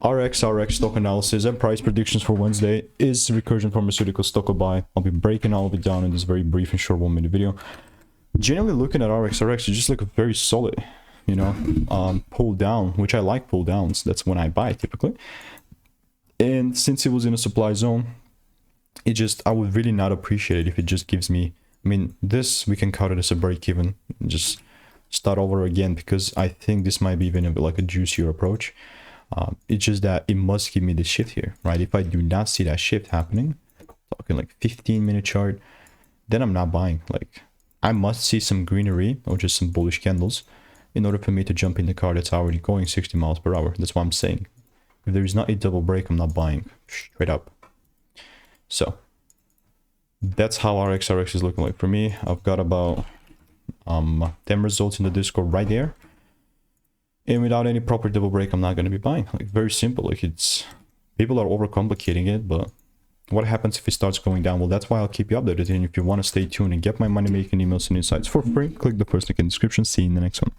RXRX stock analysis and price predictions for Wednesday. Is Recursion Pharmaceuticals stock or buy? I'll be breaking all of it down in this very brief and short 1-minute video. Generally looking at RXRX, you just look very solid, you know, pull down, which I like pull downs. That's when I buy typically. And since it was in a supply zone, it just, I would really not appreciate it if it just gives me, I mean, this we can count it as a break even, just start over again, because I think this might be even a bit like a juicier approach. It's just that it must give me the shift here, right? If I do not see that shift happening, talking like 15-minute chart, then I'm not buying. Like, I must see some greenery or just some bullish candles in order for me to jump in the car that's already going 60 miles per hour. That's what I'm saying. If there is not a double break, I'm not buying straight up. So that's how RXRX is looking like for me. I've got about 10 results in the Discord right there. And without any proper double break, I'm not going to be buying. Like, very simple. Like, it's, people are overcomplicating it, but what happens if it starts going down? Well, that's why I'll keep you updated. And if you want to stay tuned and get my money making emails and insights for free, click the first link in the description. See you in the next one.